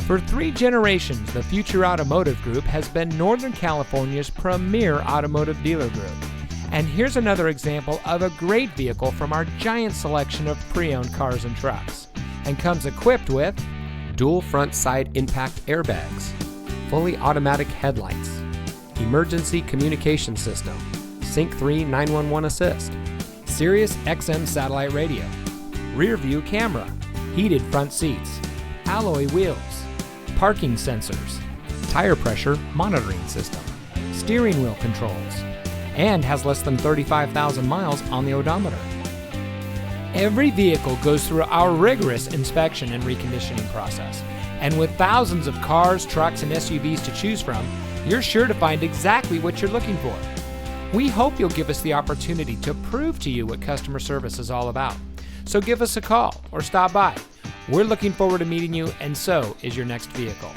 For 3 generations, the Future Automotive Group has been Northern California's premier automotive dealer group. And here's another example of a great vehicle from our giant selection of pre-owned cars and trucks. And comes equipped with dual front side impact airbags, fully automatic headlights, emergency communication system, Sync 3 911 assist, Sirius XM satellite radio, rear view camera, heated front seats, alloy wheels, parking sensors, tire pressure monitoring system, steering wheel controls, and has less than 35,000 miles on the odometer. Every vehicle goes through our rigorous inspection and reconditioning process. And with thousands of cars, trucks, and SUVs to choose from, you're sure to find exactly what you're looking for. We hope you'll give us the opportunity to prove to you what customer service is all about. So give us a call or stop by. We're looking forward to meeting you, and so is your next vehicle.